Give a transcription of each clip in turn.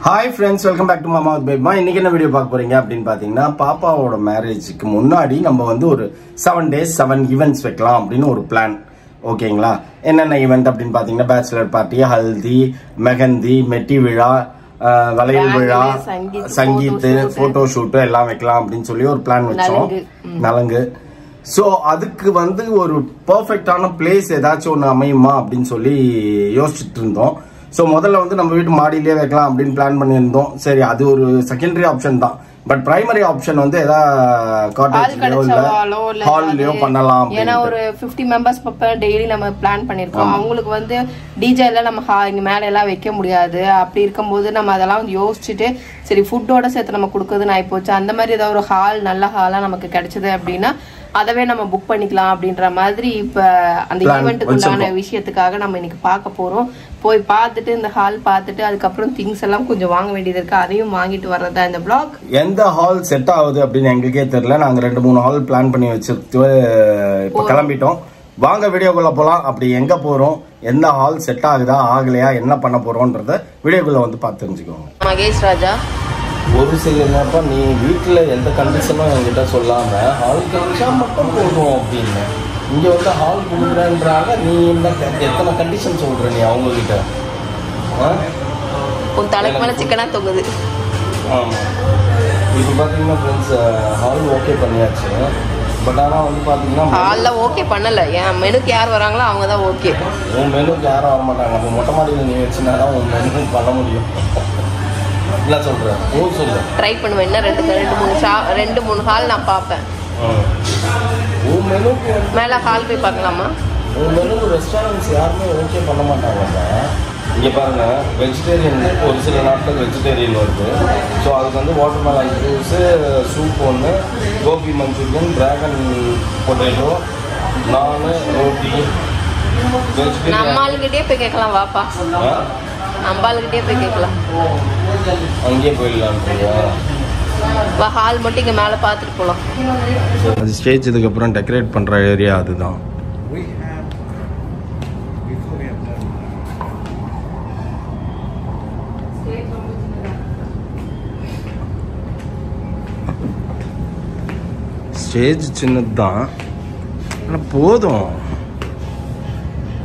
Hi friends, welcome back to Mama with Baby. இன்னைக்கு என்ன video பார்க்க போறீங்க அப்படினு பாத்தீங்கன்னா பாப்பாவோட மேரேஜ்க்கு முன்னாடி நம்ம வந்து ஒரு 7 days 7 events வைக்கலாம் அப்படினு ஒரு பிளான். ஓகேங்களா? என்னென்ன ஈவென்ட் அப்படினு பாத்தீங்கன்னா பேச்சுலர் பார்ட்டி, ஹல்தி, மெஹந்தி, மெட்டி விழா, வளையல் விழா, சங்கீத், போட்டோ ஷூட் எல்லாம் வைக்கலாம் அப்படினு சொல்லி ஒரு பிளான் வச்சோம். நலங்கு. சோ அதுக்கு வந்து ஒரு பெர்ஃபெக்ட்டான பிளேஸ் ஏதாச்சும் ஒன்னு அமையுமா அப்படினு சொல்லி யோசிச்சுட்டு இருந்தோம். சோ முதல்ல வந்து நம்ம வீட்டு மாடியிலேயே வைக்கலாம் அப்படின்னு பிளான் பண்ணியிருந்தோம். சரி, அது ஒரு செகண்டரி ஆப்ஷன் தான். பட் பிரைமரி ஆப்ஷன் வந்து காட்டேஜ்லயோ இல்ல ஹால்லயோ பண்ணலாம். ஏன்னா ஒரு 50 மெம்பர்ஸ் டெய்லி நம்ம பிளான் பண்ணிருக்கோம். அவங்களுக்கு வந்து டிஜே எல்லாம் நம்ம இங்க மேல எல்லாம் வைக்க முடியாது. அப்படி இருக்கும்போது நம்ம அதெல்லாம் வந்து யோசிச்சுட்டு சரி ஃபுட்டோட சேர்த்து நம்ம கொடுக்குறதுன்னு ஆயிப்போச்சு. அந்த மாதிரி ஏதாவது ஒரு ஹால், நல்ல ஹாலா நமக்கு கிடைச்சது அப்படின்னா அதவே நம்ம புக் பண்ணிக்கலாம் அப்படின்ற மாதிரி இப்ப அந்த ஈவெண்ட்டுக்குள்ளான விஷயத்துக்காக நம்ம இன்னைக்கு பார்க்க போறோம். போய் பார்த்துட்டு இந்த ஹால் பார்த்துட்டு அதுக்கப்புறம் திங்ஸ் எல்லாம் கொஞ்சம் வாங்க வேண்டியது இருக்கு. அதையும் வாங்கிட்டு வர்றதா இந்த பிளாக். எந்த ஹால் செட் ஆகுது அப்படின்னு எங்களுக்கே தெரியல. நாங்க 2-3 ஹால் பிளான் பண்ணி வச்சுட்டு இப்ப கிளம்பிட்டோம். வாங்க வீடியோக்குள்ள போலாம். அப்படி எங்க போறோம், எந்த ஹால் செட் ஆகுதா ஆகலையா, என்ன பண்ண போறோம்ன்றத வீடியோக்குள்ள வந்து பார்த்து தெரிஞ்சுக்கோங்க. மகேஷ் ராஜா, ஒரு சில நேரம் நீ வீட்டில் எந்த கண்டிஷனும் என்கிட்ட சொல்லாமல் ஹால் கிடைச்சா மட்டும் போதும் அப்படின்னு இங்கே வந்து ஹால் கொடுக்குறேன்றாங்க. நீ என்ன எத்தனை கண்டிஷன் சொல்கிற நீ அவங்கக்கிட்ட? உன் தலைக்கு மேலே சிக்கனாக தொங்குது. ஆமாம், இப்போ பார்த்தீங்கன்னா ஃப்ரெண்ட்ஸ் ஹால் ஓகே பண்ணியாச்சு. பட் ஆனால் வந்து பார்த்தீங்கன்னா ஹாலில் ஓகே பண்ணலை. என் மெனுக்கு யார் வராங்களோ அவங்க தான் ஓகே. உன் மெனுக்கு யாரும் வர மாட்டாங்க. அப்போ மொட்டை மாடியில் நீ வச்சுனா தான் உன் மெனு பண்ண முடியும். என்ன சொல்கிறேன்? சொல்லு. ட்ரை பண்ணுவேன். என்ன 2-3 ஹால் நான் பார்ப்பேன். உன் மெனு மேலே ஹால் போய் பார்க்கலாமா? உன் மெனு ரெஸ்டாரண்ட்ஸ் யாருமே ஓகே பண்ண மாட்டாங்க. இங்கே பாருங்க, வெஜிடேரியன் ஒரு சில நாட்கள் வெஜிடேரியன் வருது. ஸோ அதுக்கு வந்து வாட்டர்மெலன் ஜூஸு, சூப் ஒன்று, கோபி மஞ்சூரியன், டிராகன் பொட்டேட்டோ, நான், ரோட்டி, வெஜிடேரியன். நம்ம ஆளுகிட்டே போய் கேட்கலாம். வாப்பா, நம்ம ஆளுகிட்டே போய் கேட்கலாம். அங்கேயே போயிடலான்றியா? வா, ஹால் மட்டும் இங்கே மேலே பார்த்துட்டு போகலாம். அது ஸ்டேஜ் இதுக்கப்புறம் டெக்கரேட் பண்ணுற ஏரியா அதுதான். ஸ்டேஜ் சின்னது தான், ஆனால் போதும்.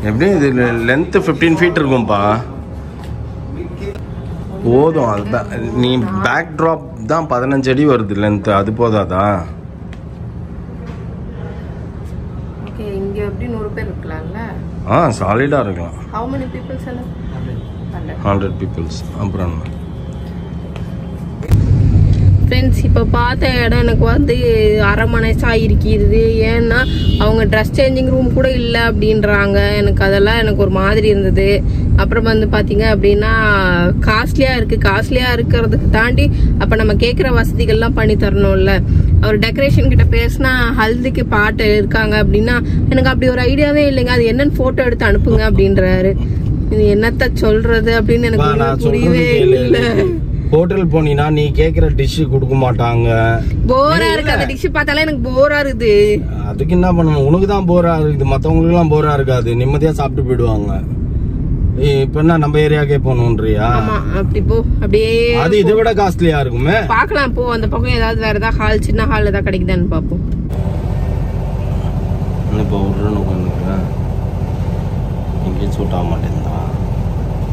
எப்படியும் இது லென்த்து 15 feet இருக்கும்பா. போதும். அதுதான் நீ பேக் ட்ராப் தான் 15 அடி வருது லென்த்து. அது போதாதா? ஓகே, இங்க எப்படி 100 பேர் இருக்கலாம்ல? சாலிடா இருக்கலாம். how many people sell 100 people. அப்புறம் ஃப்ரெண்ட்ஸ், இப்போ பார்த்த இடம் எனக்கு வந்து அரமனைசா இருக்கிறது. ஏன்னா அவங்க ட்ரெஸ் சேஞ்சிங் ரூம் கூட இல்லை அப்படின்றாங்க. எனக்கு ஒரு மாதிரி இருந்தது. அப்புறம் வந்து பார்த்தீங்க அப்படின்னா காஸ்ட்லியாக இருக்குது. காஸ்ட்லியாக இருக்கிறதுக்கு தாண்டி அப்போ நம்ம கேட்குற வசதிகள்லாம் பண்ணி தரணும்ல. அவர் டெக்கரேஷன் கிட்ட பேசினா ஹல்திக்கு பாட்டு இருக்காங்க அப்படின்னா எனக்கு அப்படி ஒரு ஐடியாவே இல்லைங்க. அது என்னன்னு ஃபோட்டோ எடுத்து அனுப்புங்க அப்படின்றாரு. இது என்னத்த சொல்றது அப்படின்னு எனக்கு புரியவே இல்லை. ஹோட்டல் போனீனா நீ கேக்குற டிஷ் கொடுக்க மாட்டாங்க. போரா இருக்கு. அந்த டிஷ் பார்த்தாலே எனக்கு போரா இருக்குது. அதுக்கு என்ன பண்ணணும்? உனக்கு தான் போரா இருக்குது, மத்தவங்களுக்கு எல்லாம் போரா இருக்காது. நிம்மதியா சாப்பிட்டு போயிடுவாங்க. இப்ப என்ன நம்ம ஏரியாக்கே போகணும்ன்றியா? ஆமா, அப்படி போ. அப்படியே அது இதை விட காஸ்ட்லியா இருக்குமே. பாக்கலாம் போ. அந்த பக்கம் ஏதாவது வேற ஏதாவது ஹால், சின்ன ஹால் ஏதாவது கிடைக்குதான்னு பாப்போம். இப்போ உட்காந்துக்கிறேன், எங்கேயும் சூட் ஆக மாட்டேங்குதா?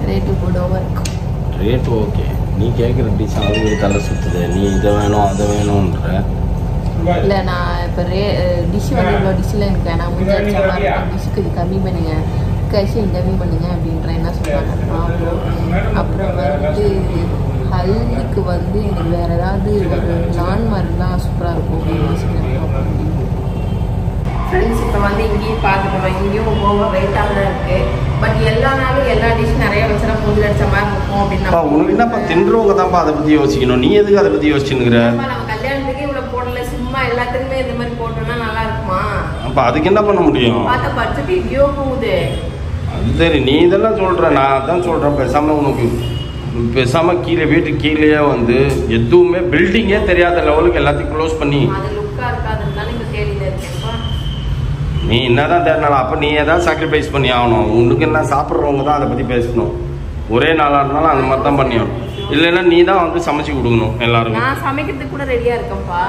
ரேட்டு கூடவா இருக்கும். Rate okay. நீ கேட்குற டிஷ் அவங்களுக்கு தலை சுற்றுது. நீ இதை வேணும் அதை வேணும்ன்ற. இல்லை, நான் இப்போ டிஷ் வந்து இவ்வளோ டிஷ்ஷில் எனக்கு வேணாம், முடிஞ்சா மாதிரி டிஷ்ஷுக்கு இது கம்மி பண்ணுங்க, கேஷியம் கம்மி பண்ணுங்க அப்படின்ற என்ன சொல்கிறாங்க. அப்புறம் வந்து ஹல்திக்கு வந்து எனக்கு வேறு ஏதாவது ஒரு நான் மாதிரிலாம் சூப்பராக இருக்கும் அப்படின்னு. ஃப்ரெண்ட்ஸ், இப்போ வந்து இங்கேயும் பார்த்துக்கணும். இங்கேயும் ஓவர் வெயிட்டாக தான் இருக்குது. பட் எல்லா நாளும் எல்லா டிஷ் நிறைய வச்சுனா மூஞ்சில் அடிச்ச மாதிரி இருக்கும் அப்படின்னு. உனக்கு என்னப்பா தின்றவங்க தான்ப்பா அதை பற்றி யோசிக்கணும். நீ எதுக்கு அதை பற்றி யோசிச்சுங்கிற? நம்ம கல்யாணத்துக்கு இவ்வளோ போடல, சும்மா எல்லாத்துக்குமே இந்த மாதிரி போட்டோம்னா நல்லா இருக்குமா? அப்போ அதுக்கு என்ன பண்ண முடியும்? பார்த்தா பட்ஜெட் எங்கேயோ போகுது. அது சரி, நீ இதெல்லாம் சொல்கிற. நான் அதான் சொல்கிறேன், பேசாமல் உனக்கு பேசாமல் கீழே வீட்டுக்கு கீழேயே வந்து எதுவுமே பில்டிங்கே தெரியாத லெவலுக்கு எல்லாத்தையும் க்ளோஸ் பண்ணி அது லுக்காக இருக்காதுனால இங்கே தேடியில் இருக்கேன்ப்பா. நீ என்னதான் தேடினாலும் அப்போ நீ ஏதாவது சாக்ரிஃபைஸ் பண்ணி ஆகணும். உனக்கு என்ன சாப்பிட்றவங்க தான் அதை பற்றி பேசணும். ஒரே நாளாக இருந்தாலும் அந்த மாதிரி தான் பண்ணியாகணும். இல்லைன்னா நீ தான் வந்து சமைச்சு கொடுக்கணும் எல்லாருக்கும். நான் சமைக்கிறதுக்கு கூட ரெடியா இருக்கேன்ப்பா.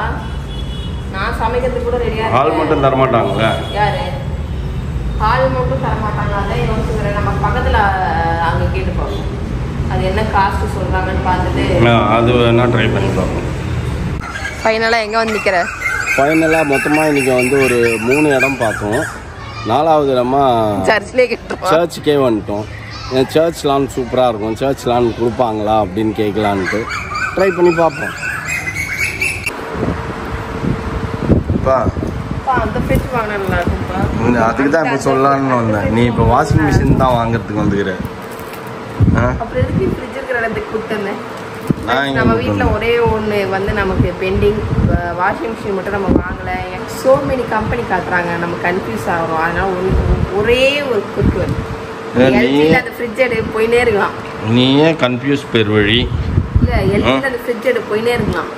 நான் சமைக்கிறதுக்கு கூட ரெடியா இருக்கேன். ஹால் மட்டும் தர மாட்டாங்களே. யாரு ஹால் மட்டும் தர மாட்டாங்க. அதான் யோசிக்கிறேன். நம்ம பக்கத்துல அங்க கேட்டு பார்ப்போம். அது என்ன காஸ்ட் சொல்றாங்கன்னு பார்த்துட்டு அது வேணா ட்ரை பண்ணி பார்ப்போம். ஃபைனலா எங்க வந்து நிக்கிற? ஃபைனலா மொத்தமா இன்னைக்கு வந்து ஒரு 3 இடம் பார்த்தோம். 4வது இடமா சர்ச்சுக்கே வந்துட்டோம். சர்ச் லான் சூப்பராக இருக்கும். சர்ச் லான் கொடுப்பாங்களா அப்படின்னு கேட்கலான்ட்டு ட்ரை பண்ணி பார்ப்போம். அந்த ஃப்ரிட்ஜ் வாங்கினா நல்லா இருக்கும்ப்பா. அதுக்கு தான் இப்போ சொல்லலான்னு வந்தேன். நீ இப்போ வாஷிங் மிஷின் தான் வாங்குறதுக்கு வந்துக்கிற. அப்புறம் எதுக்கு ஃப்ரிட்ஜ் இருக்கிற இடத்துக்கு கொடுத்தேன். நம்ம வீட்டில் ஒரே ஒன்று வந்து நமக்கு பெண்டிங் வாஷிங் மிஷின் மட்டும் நம்ம வாங்கலை. சோ மெனி கம்பெனி காட்டுறாங்க, நம்ம கன்ஃபியூஸ் ஆகிறோம். அதனால ஒரே ஒரு குக்கு எல்ஜியில் அந்த ஃப்ரிட்ஜ் எடுத்து போயினே இருக்கலாம். நீயே கன்ஃபியூஸ் பேர் வழி இல்லை, எல்ஜியில் அந்த ஃப்ரிட்ஜ் எடுத்து போயினே இருக்கலாம்.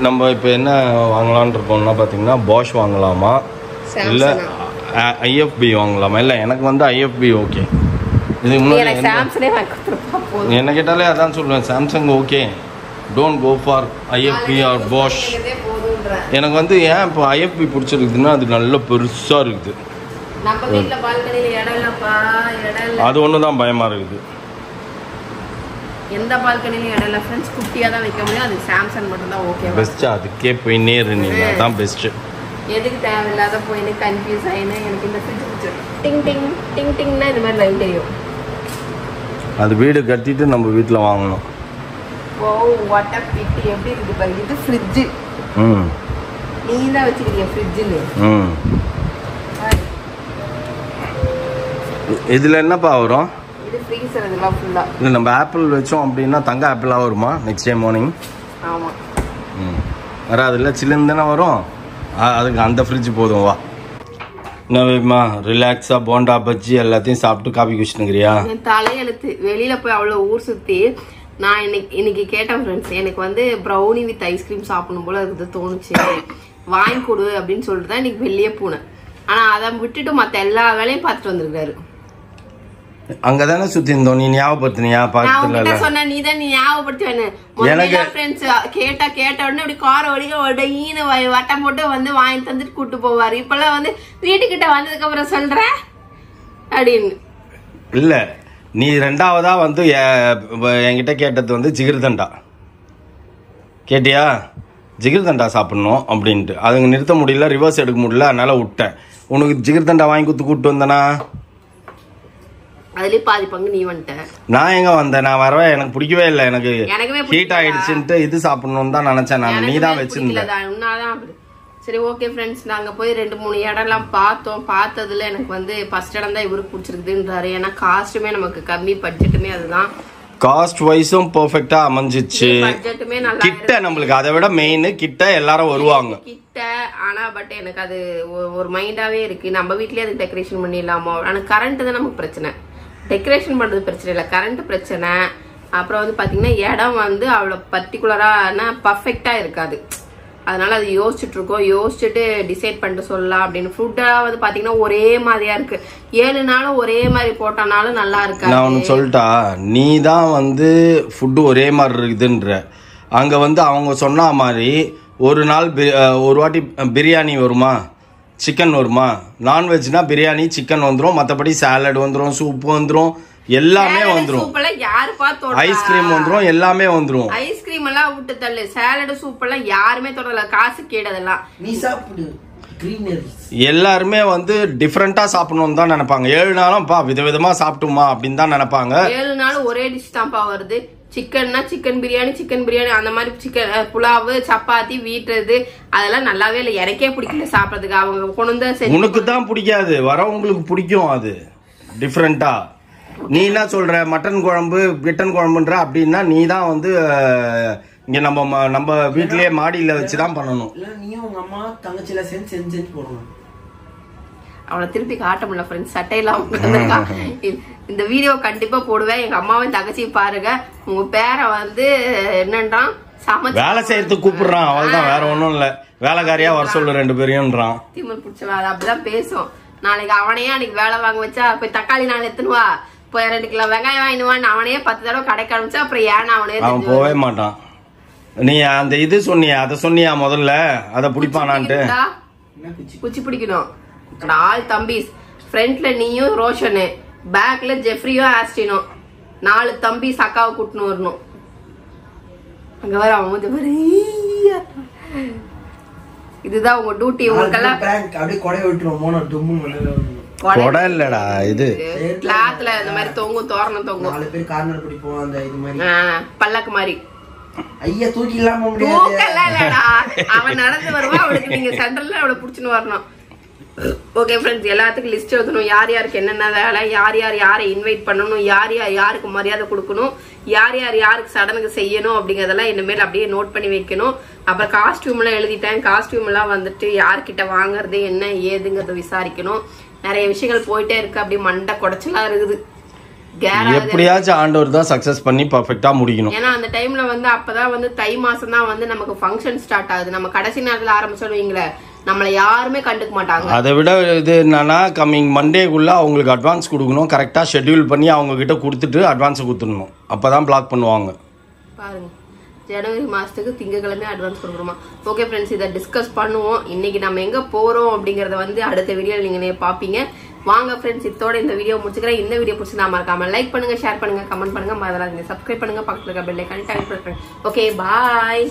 நம்ம இப்போ என்ன வாங்கலான் இருக்கோம்னா பார்த்தீங்கன்னா பாஷ் வாங்கலாமா இல்லை ஐஎஃப்பி வாங்கலாமா? இல்லை எனக்கு வந்து ஐஎஃப்பி ஓகே. இதுக்கு முன்னாடி என்ன கேட்டாலே அதான் சொல்லுவேன், Samsung okay, don't go for IFB or Bosch. எனக்கு வந்து ஏன் இப்போ ஐஎஃப்பி பிடிச்சிருக்குதுன்னா அது நல்ல பெருசாக இருக்குது. அது ஒன்று தான் பயமாக இருக்குது. எந்த பால்கனிலும் இடம் இல்லை ஃப்ரெண்ட்ஸ், குட்டியாக தான் வைக்க முடியும். அது சாம்சங் மட்டும்தான் ஓகே. பெஸ்ட்டு அதுக்கே போய் நேருந்தீங்க, அதான் பெஸ்ட்டு. எதுக்கு தேவையில்லாத போயின்னு கன்ஃபியூஸ் ஆகினா எனக்கு இந்த ஃப்ரிட்ஜ் பிடிச்சிடும். டிங் டிங் டிங் டிங்னா இந்த மாதிரி லைட் தெரியும். அது வீடு கட்டிட்டு நம்ம வீட்டில் வாங்கணும். ஓ வாட்டர் பிட்டி எப்படி இருக்குது பாரு. இது ஃப்ரிட்ஜு. நீ தான் வச்சுக்கிறீங்க ஃப்ரிட்ஜுன்னு. இதில் என்னப்பா வரும்? இது ஃப்ரீசர். இதெல்லாம் ஃபுல்லாக இல்லை நம்ம ஆப்பிள் வச்சோம் அப்படின்னா தங்க ஆப்பிளாக வருமா நெக்ஸ்ட் டே மார்னிங்? ஆமாம். வராதுல்ல, சில்லுன்னு தானே வரும். அதுக்கு அந்த ஃப்ரிட்ஜ் போதும். வா என்னவேம்மா ரிலாக்ஸாக போண்டா பஜ்ஜி எல்லாத்தையும் சாப்பிட்டு காபி குடிச்சுனுங்கிறியா? என் தலையெழுத்து வெளியில் போய் அவ்வளோ ஊர் சுற்றி நான் இன்னைக்கு கேட்டேன் ஃப்ரெண்ட்ஸ். எனக்கு வந்து ப்ரௌனி வித் ஐஸ்கிரீம் சாப்பிடணும் போல இருக்குது தோணுச்சு. வாங்கி கொடு அப்படின்னு சொல்லிட்டு தான் இன்னைக்கு வெளியே போனேன். ஆனால் அதை விட்டுட்டு மற்ற எல்லா வேலையும் பார்த்துட்டு வந்திருக்காரு. அங்கதானே சுத்தி இருந்தோம். நீ ஞாபகப்படுத்தினியா? பாக்கல சொன்ன நீ தான் ஞாபகப்படுத்தி கேட்ட உடனே அப்படி கார ஒடிக்க வட்டம் போட்டு வந்து வாங்கி தந்துட்டு கூட்டு போவாரு. இப்பெல்லாம் வந்து வீட்டுக்கிட்ட வந்ததுக்கு அப்புறம் சொல்ற அப்படின்னு இல்ல. நீ 2வதா வந்து என்கிட்ட கேட்டது வந்து ஜிகிர்தண்டா கேட்டியா? ஜிகிர்தண்டா சாப்பிடணும் அப்படின்ட்டு அதுங்க நிறுத்த முடியல, ரிவர்ஸ் எடுக்க முடியல, அதனால விட்டேன். உனக்கு ஜிகிர்தண்டா வாங்கி கொடுத்து கூப்பிட்டு வந்தனா அதுலயே பாதி பங்கு நீ வந்துட்ட. நான் எங்க வந்தேன்? நான் வரவே எனக்கு பிடிக்கவே இல்லை. எனக்கு ஹீட் ஆயிடுச்சுன்ட்டு இது சாப்பிடணும்னு தான் நினைச்சேன். நான் நீ தான் வச்சிருந்தேன். சரி ஓகே ஃப்ரெண்ட்ஸ், நாங்க போய் 2-3 இடம்லாம் பார்த்தோம். பார்த்ததுல எனக்கு வந்து ஃபர்ஸ்ட் இடம் தான் இவருக்கு பிடிச்சிருக்குதுன்றாரு. ஏன்னா காஸ்ட்டுமே நமக்கு கம்மி, பட்ஜெட்டுமே அதுதான். காஸ்ட் வைஸும் பெர்ஃபெக்ட்டா அமைஞ்சிச்சு. பட்ஜெட்டுமே நல்லா கிட்ட நம்மளுக்கு அதை விட மெயின் கிட்ட எல்லாரும் வருவாங்க கிட்ட. ஆனா பட் எனக்கு அது ஒரு மைண்டாவே இருக்கு. நம்ம வீட்லயே அது டெக்கரேஷன் பண்ணிடலாமோ. ஆனா கரண்ட் தான் நமக்கு பிரச்சனை. டெக்கரேஷன் பண்றது பிரச்சனை இல்லை, கரண்ட் பிரச்சனை. அப்புறம் வந்து பாத்தீங்கன்னா இடம் வந்து அவ்வளோ பர்டிகுலரான பர்ஃபெக்டா இருக்காது. அதனால அது யோசிச்சுட்டு இருக்கோம். யோசிச்சுட்டு டிசைட் பண்ணிட்டு சொல்லலாம் அப்படின்னு. ஃபுட்டெல்லாம் வந்து பாத்தீங்கன்னா ஒரே மாதிரியா இருக்கு. 7 நாளும் ஒரே மாதிரி போட்டனாலும் நல்லா இருக்கு. நான் ஒன்று சொல்லிட்டா, நீ தான் வந்து ஃபுட்டு ஒரே மாதிரி இருக்குதுன்ற. அங்க வந்து அவங்க சொன்ன மாதிரி ஒரு நாள் ஒரு வாட்டி பிரியாணி வருமா, சிக்கன் வருமா? நான்வெஜ்னா பிரியாணி சிக்கன் வந்துடும், மற்றபடி சாலட் வந்துடும், சூப் வந்துடும், எல்லாமே வந்துடும். ஐஸ்கிரீம் வந்துடும், எல்லாமே வந்துடும். ஐஸ்கிரீம் எல்லாம் விட்டு தள்ளு. சாலட் சூப் எல்லாம் யாருமே தொடரல. காசு கேட்டதெல்லாம் நீ சாப்பிடு. எல்லாருமே வந்து டிஃப்ரெண்டா சாப்பிடணும்னு தான் நினைப்பாங்க. 7 நாளும் விதவிதமா சாப்பிட்டுமா அப்படின்னு தான் நினைப்பாங்க. 7 நாளும் ஒரே டிஷ் தான்ப்பா வருது. சிக்கன்னா சிக்கன் பிரியாணி அந்த மாதிரி சிக்கன் புலாவு சப்பாத்தி வீட்டுறது அதெல்லாம் நல்லாவே இல்லை. எனக்கே பிடிக்கல சாப்பிட்றதுக்கு. அவங்க கொண்டு வந்து உனக்கு தான் பிடிக்காது, வரவங்களுக்கு பிடிக்கும். அது டிஃப்ரெண்டா. நீ என்ன சொல்ற? மட்டன் குழம்பு கிட்டன் குழம்புன்ற அப்படின்னா நீ தான் வந்து இங்க நம்ம வீட்லயே மாடியில வச்சுதான் பண்ணணும். நீயும் உங்க அம்மா தங்கச்சில செஞ்சு போடணும். அவளை திருப்பி காட்ட முடியல ஃப்ரெண்ட்ஸ். சட்டையெல்லாம் இந்த வீடியோ கண்டிப்பா போடுவேன். எங்க அம்மாவும் தங்கச்சியும் பாருங்க. உங்க பேரை வந்து என்னன்றான், வேலை செய்யறதுக்கு கூப்பிடுறான். அவள்தான், வேற ஒண்ணும் இல்ல. வேலைக்காரியா வர சொல்லு 2 பேரையும்ன்றான். திமிர் பிடிச்சவா. அது அப்படிதான் பேசும். நாளைக்கு அவனையே அன்னைக்கு வேலை வாங்க வச்சா போய் தக்காளி நான் எத்தனுவா போய் 2 கிலோ வெங்காயம் வாங்கிடுவான் அவனே 10 தடவை கடைக்கு அனுப்பிச்சு அப்புறம் ஏன்னா அவனே அவன் போவே மாட்டான். நீ அந்த இது சொன்னியா, அதை சொன்னியா முதல்ல, அதை பிடிப்பானான்ட்டு. குச்சி பிடிக்கணும். ஆல் தம்பிஸ், ஃப்ரண்ட்ல நீயும் ரோஷனு, பேக்ல ஜெஃப்ரியும் ஆஸ்டினும், 4 தம்பிஸ் அக்காவை கூட்டின்னு வரணும். அங்க வர அவன் இதுதான் உங்க டியூட்டி. உங்களுக்கெல்லாம் அப்படியே கொடை விட்டுருவோம். மோனோ டும்மு கொடை இல்லடா, இது கிளாத்ல இந்த மாதிரி தொங்கும், தோரணம் தொங்கும். 4 பேர் கார்னர் பிடிப்போம். அந்த இது மாதிரி பல்லக்கு மாதிரி. ஐயா தூக்கி இல்லாம இல்லடா, அவன் நடந்து வருவான். அவனுக்கு நீங்க சென்டர்ல அவளை புடிச்சுன்னு வரணும். ஓகே ஃப்ரெண்ட்ஸ், எல்லாத்துக்கும் லிஸ்ட் எழுதணும். யார் யாருக்கு என்னென்ன வேலை, யார் யாரை இன்வைட் பண்ணணும், யார் யாருக்கு மரியாதை கொடுக்கணும், யார் யாருக்கு சடனுக்கு செய்யணும் அப்படிங்கறதெல்லாம் இனிமேல் அப்படியே நோட் பண்ணி வைக்கணும். அப்புறம் காஸ்டியூம் எல்லாம் எழுதிட்டேன். காஸ்டியூம் எல்லாம் வந்துட்டு யார்கிட்ட வாங்குறது என்ன ஏதுங்கிறத விசாரிக்கணும். நிறைய விஷயங்கள் போயிட்டே இருக்கு. அப்படியே மண்டை குடைச்சலா இருக்குது. எப்படியாச்சும் ஆண்டவர் தான் சக்சஸ் பண்ணி பர்ஃபெக்ட்டா முடிக்கணும். ஏன்னா அந்த டைம்ல வந்து அப்பதான் வந்து தை மாசம் தான் வந்து நமக்கு ஃபங்க்ஷன் ஸ்டார்ட் ஆகுது. நம்ம கடைசி நேரத்துல ஆரம்பிச்சோம் நம்மள யாருமே கண்டுக்க மாட்டாங்க. அதை விட இது என்னன்னா, கம்மிங் மண்டேக்குள்ள அவங்களுக்கு அட்வான்ஸ் கொடுக்கணும். கரெக்டா ஷெட்யூல் பண்ணி அவங்க கிட்ட கொடுத்துட்டு அட்வான்ஸ் கொடுத்துடணும். அப்பதான் பிளாக் பண்ணுவாங்க. பாருங்க, ஜனவரி மாசத்துக்கு திங்கக்கிழமை அட்வான்ஸ் கொடுக்குறோமா. ஓகே ஃப்ரெண்ட்ஸ், இதை டிஸ்கஸ் பண்ணுவோம். இன்னைக்கு நம்ம எங்க போறோம் அப்படிங்கறத வந்து அடுத்த வீடியோல நீங்க பாப்பீங்க. வாங்க ஃப்ரெண்ட்ஸ், இதோட இந்த வீடியோ முடிச்சுக்கிறேன். இந்த வீடியோ பிடிச்சிருந்தா மறக்காம லைக் பண்ணுங்க, ஷேர் பண்ணுங்க, கமெண்ட் பண்ணுங்க, மறந்துடாதீங்க சப்ஸ்கிரைப் பண்ணுங்க, பக்கத்துல இருக்க பெல் ஐகானை டைப் பண்ணுங்க. ஓகே, பாய்.